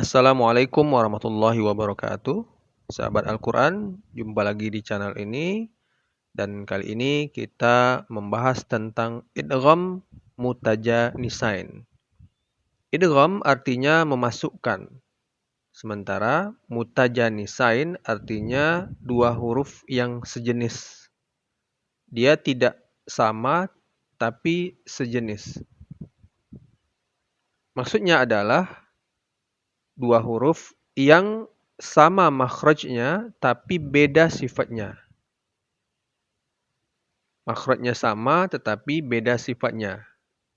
Assalamualaikum warahmatullahi wabarakatuh. Sahabat Al-Quran, jumpa lagi di channel ini. Dan kali ini kita membahas tentang idgham mutajanisain. Idgham artinya memasukkan. Sementara mutajanisain artinya dua huruf yang sejenis. Dia tidak sama tapi sejenis. Maksudnya adalah dua huruf yang sama makhrajnya tapi beda sifatnya. Makhrajnya sama tetapi beda sifatnya.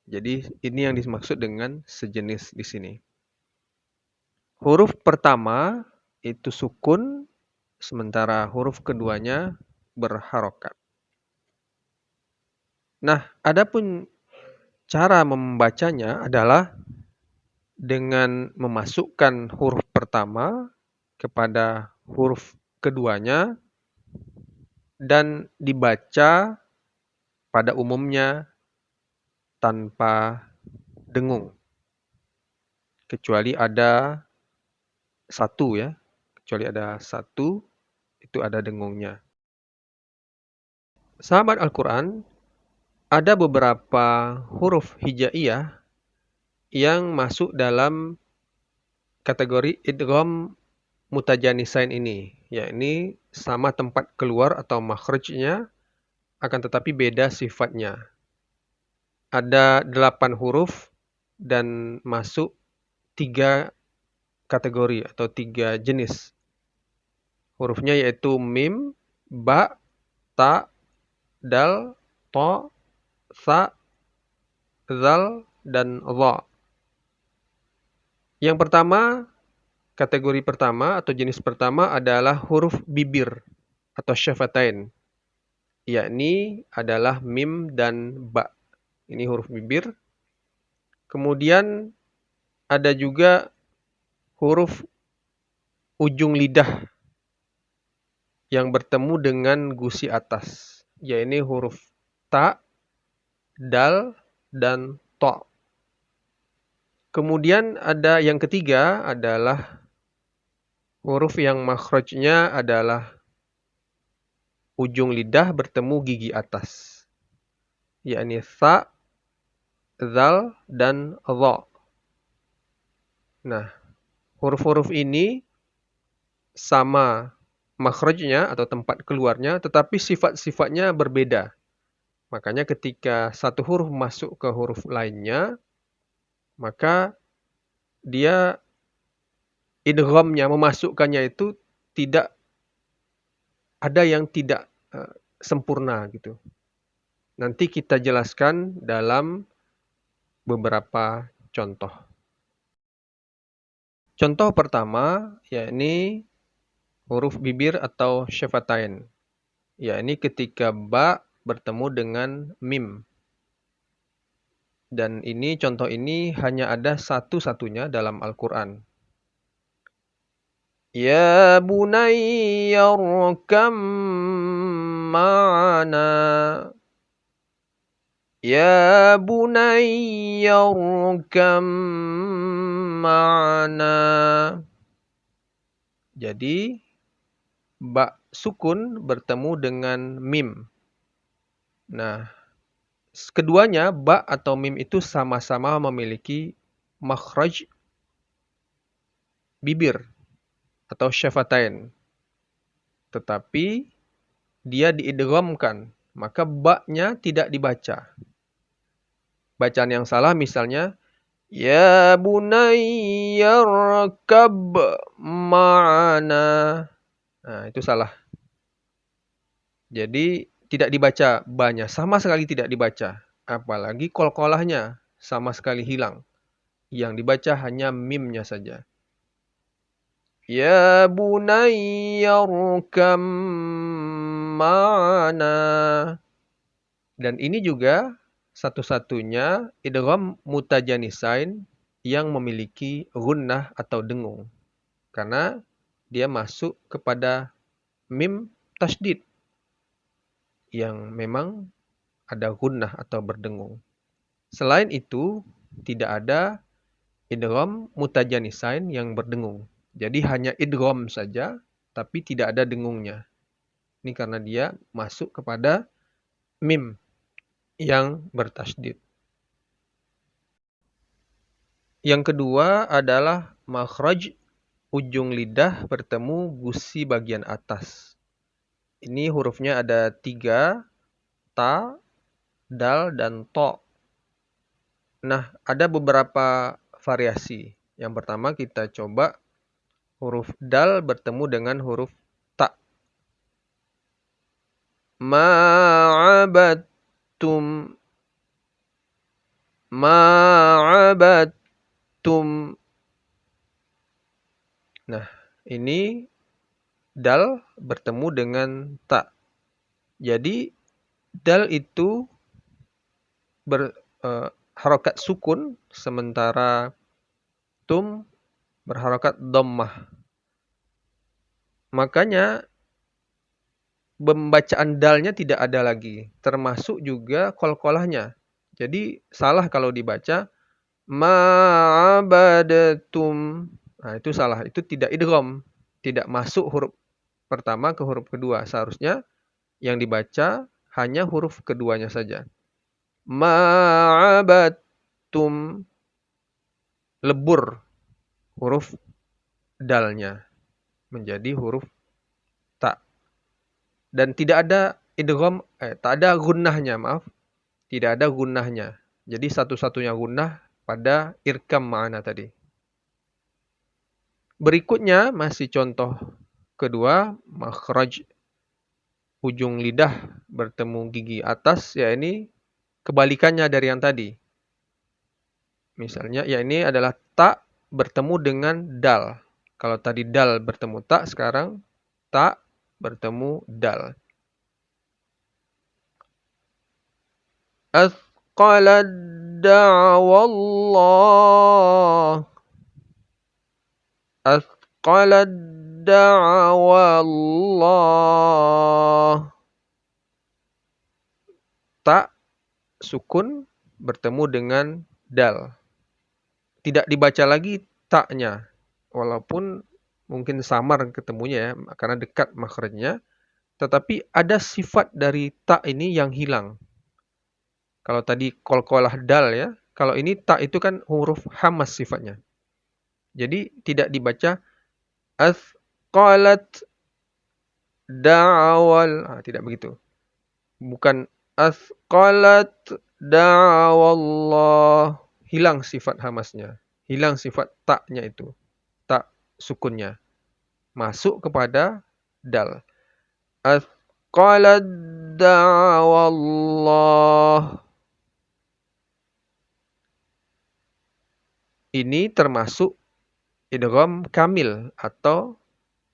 Jadi ini yang dimaksud dengan sejenis di sini. Huruf pertama itu sukun, sementara huruf keduanya berharokat. Nah, adapun cara membacanya adalah dengan memasukkan huruf pertama kepada huruf keduanya dan dibaca pada umumnya tanpa dengung. Kecuali ada satu ya. Kecuali ada satu, itu ada dengungnya. Sahabat Al-Quran, ada beberapa huruf hijaiyah yang masuk dalam kategori idgham mutajanisain ini. Yakni sama tempat keluar atau makhrajnya, akan tetapi beda sifatnya. Ada 8 huruf dan masuk 3 kategori atau 3 jenis. Hurufnya yaitu mim, ba, ta, dal, to, sa, zal, dan dha. Yang pertama, kategori pertama atau jenis pertama adalah huruf bibir atau syafatain. Yakni adalah mim dan ba. Ini huruf bibir. Kemudian ada juga huruf ujung lidah yang bertemu dengan gusi atas, yaitu huruf ta, dal, dan to. Kemudian ada yang ketiga adalah huruf yang makhrajnya adalah ujung lidah bertemu gigi atas, yakni sa, zal, dan dha. Nah, huruf-huruf ini sama makhrajnya atau tempat keluarnya, tetapi sifat-sifatnya berbeda. Makanya ketika satu huruf masuk ke huruf lainnya, maka dia idghamnya, memasukkannya itu tidak ada yang tidak sempurna gitu. Nanti kita jelaskan dalam beberapa contoh. Contoh pertama yakni huruf bibir atau syafatain. Yakni ketika ba bertemu dengan mim. Dan ini contoh ini hanya ada satu-satunya dalam Al-Quran. Ya bunayya rkam ma'ana. Ya bunayya rkam ma'ana. Jadi ba sukun bertemu dengan mim. Nah, keduanya ba atau mim itu sama-sama memiliki makhraj bibir atau syafatain. Tetapi dia diidghamkan, maka ba-nya tidak dibaca. Bacaan yang salah misalnya ya bunayya rkab ma'ana. Nah, itu salah. Jadi tidak dibaca ba-nya, sama sekali tidak dibaca. Apalagi qalqalahnya sama sekali hilang. Yang dibaca hanya mimnya saja. Ya bunayya rkam ma'ana. Dan ini juga satu-satunya idgham mutajanisain yang memiliki gunnah atau dengung. Karena dia masuk kepada mim tasydid yang memang ada gunnah atau berdengung. Selain itu, tidak ada idgham mutajanisain yang berdengung. Jadi hanya idgham saja, tapi tidak ada dengungnya. Ini karena dia masuk kepada mim yang bertasydid. Yang kedua adalah makhraj ujung lidah bertemu gusi bagian atas. Ini hurufnya ada 3, ta, dal, dan to. Nah, ada beberapa variasi. Yang pertama kita coba huruf dal bertemu dengan huruf ta. Ma'abattum. Ma'abattum. Nah, ini dal bertemu dengan ta. Jadi, dal itu berharokat sukun, sementara tum berharokat dhammah. Makanya, pembacaan dalnya tidak ada lagi, termasuk juga qalqalahnya. Jadi, salah kalau dibaca ma'abadatum. Nah, itu salah. Itu tidak idgham. Tidak masuk huruf pertama ke huruf kedua. Seharusnya yang dibaca hanya huruf keduanya saja. Ma'abadtum. Lebur huruf dalnya menjadi huruf ta. Dan tidak ada idgham, tak ada gunnahnya, maaf. Tidak ada gunnahnya. Jadi satu-satunya gunnah pada irkam ma'ana tadi. Berikutnya masih contoh kedua, makhraj ujung lidah bertemu gigi atas, ya ini kebalikannya dari yang tadi. Misalnya, ya ini adalah ta bertemu dengan dal. Kalau tadi dal bertemu ta, sekarang ta bertemu dal. Athqalad da'wallah. Athqalad da'wallah. Ta sukun bertemu dengan dal. Tidak dibaca lagi taknya. Walaupun mungkin samar ketemunya ya, karena dekat makhrajnya. Tetapi ada sifat dari ta ini yang hilang. Kalau tadi qalqalah dal ya, kalau ini ta itu kan huruf hamas sifatnya. Jadi tidak dibaca athqalat da'wal. Tidak begitu. Bukan athqalat da'wallah. Hilang sifat hamasnya. Hilang sifat taknya itu. Tak sukunnya. Masuk kepada dal. Athqalat da'wallah. Ini termasuk idgham kamil atau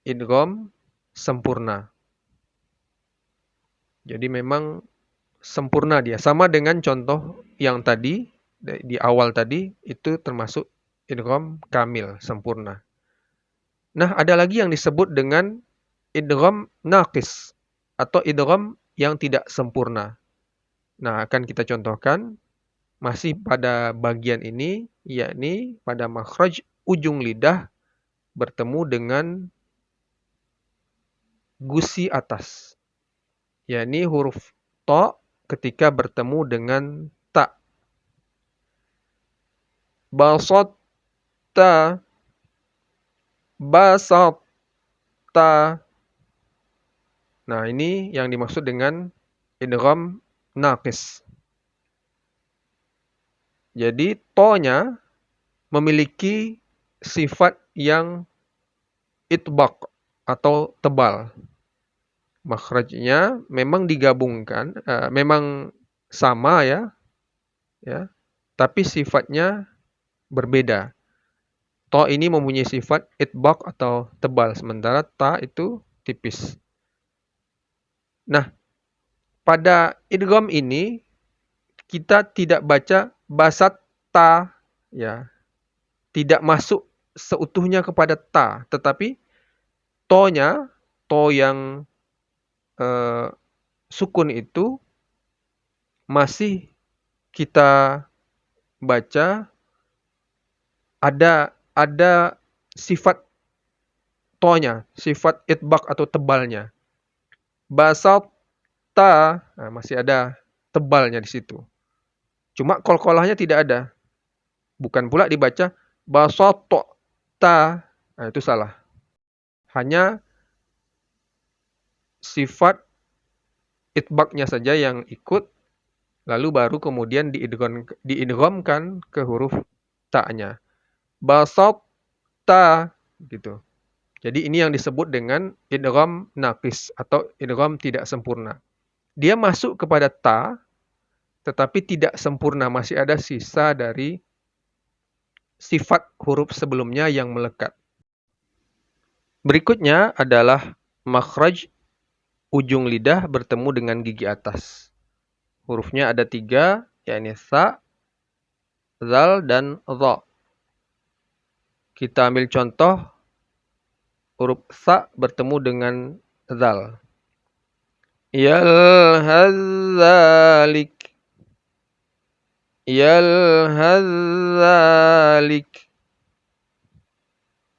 idgham sempurna. Jadi memang sempurna dia. Sama dengan contoh yang tadi, di awal tadi, itu termasuk idgham kamil, sempurna. Nah, ada lagi yang disebut dengan idgham naqis atau idgham yang tidak sempurna. Nah, akan kita contohkan masih pada bagian ini, yakni pada makhraj ujung lidah bertemu dengan gusi atas, yakni huruf to ketika bertemu dengan ta. Basatta, basatta. Nah, ini yang dimaksud dengan idgham naqis. Jadi to-nya memiliki sifat yang itbaq atau tebal. Makhrajnya memang digabungkan, memang sama ya, tapi sifatnya berbeda. To ini mempunyai sifat itbaq atau tebal, sementara ta itu tipis. Nah, pada idgham ini kita tidak baca basatta, ya, tidak masuk seutuhnya kepada ta, tetapi to-nya, to yang sukun itu masih kita baca ada sifat tonya, sifat itbaq atau tebalnya. Basatta, nah, masih ada tebalnya di situ. Cuma qalqalahnya tidak ada. Bukan pula dibaca basatta. Nah, itu salah. Hanya sifat itbaqnya saja yang ikut, lalu baru kemudian diidghamkan ke huruf ta-nya. Basatta gitu. Jadi ini yang disebut dengan idgham naqis atau idgham tidak sempurna. Dia masuk kepada ta tetapi tidak sempurna, masih ada sisa dari sifat huruf sebelumnya yang melekat. Berikutnya adalah makhraj ujung lidah bertemu dengan gigi atas. Hurufnya ada 3, yakni sa, zal, dan dha. Kita ambil contoh huruf sa bertemu dengan zal. Yalhadzalik. Yalhadzalik.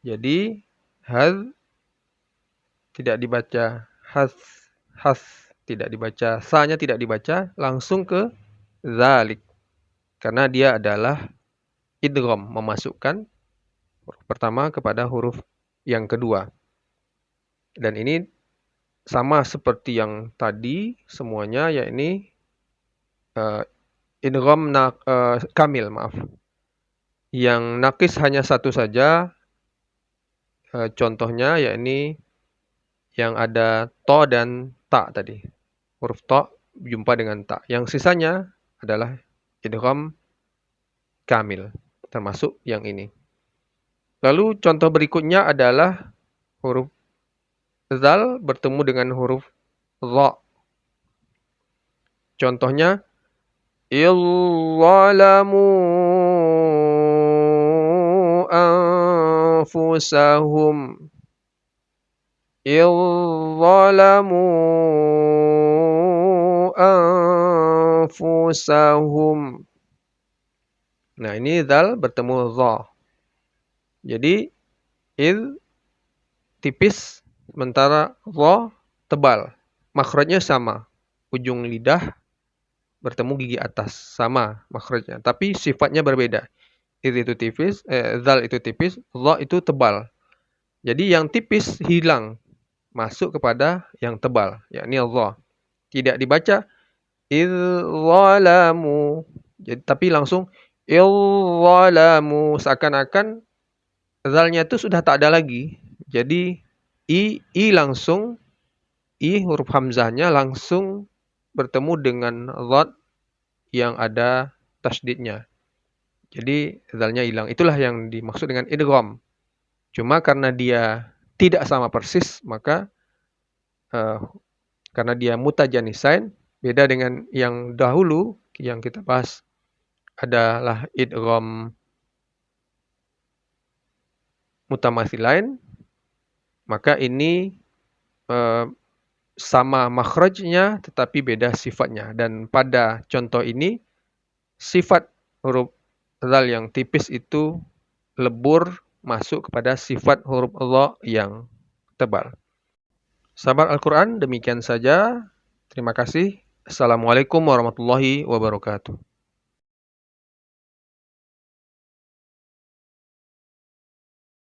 Jadi haz tidak dibaca, has tidak dibaca, sa-nya tidak dibaca, langsung ke zalik. Karena dia adalah idgham, memasukkan huruf pertama kepada huruf yang kedua. Dan ini sama seperti yang tadi semuanya, yakni idgham kamil, maaf. Yang nakis hanya satu saja, contohnya yakni yang ada to dan ta tadi. Huruf to jumpa dengan ta. Yang sisanya adalah idgham kamil, termasuk yang ini. Lalu contoh berikutnya adalah huruf zal bertemu dengan huruf dha. Contohnya izzalamu anfusahum. Izzalamu anfusahum. Nah, ini zal bertemu dha. Jadi tipis, sementara dha tebal. Makhrajnya sama. Ujung lidah bertemu gigi atas, sama makhrajnya, tapi sifatnya berbeda. Itu tipis, zal itu tipis, dha itu tebal. Jadi yang tipis hilang, masuk kepada yang tebal, yakni dha. Tidak dibaca izzalamu, tapi langsung izzalamu, seakan-akan zalnya itu sudah tak ada lagi. Jadi langsung huruf hamzahnya langsung bertemu dengan dhat yang ada tasydidnya. Jadi zalnya hilang. Itulah yang dimaksud dengan idgham. Cuma karena dia tidak sama persis, maka karena dia mutajanisain, beda dengan yang dahulu yang kita bahas adalah idgham mutamathilain, maka ini sama makhrajnya tetapi beda sifatnya. Dan pada contoh ini sifat huruf zal yang tipis itu lebur masuk kepada sifat huruf dha yang tebal. Sahabat Al-Quran, demikian saja. Terima kasih. Assalamualaikum warahmatullahi wabarakatuh.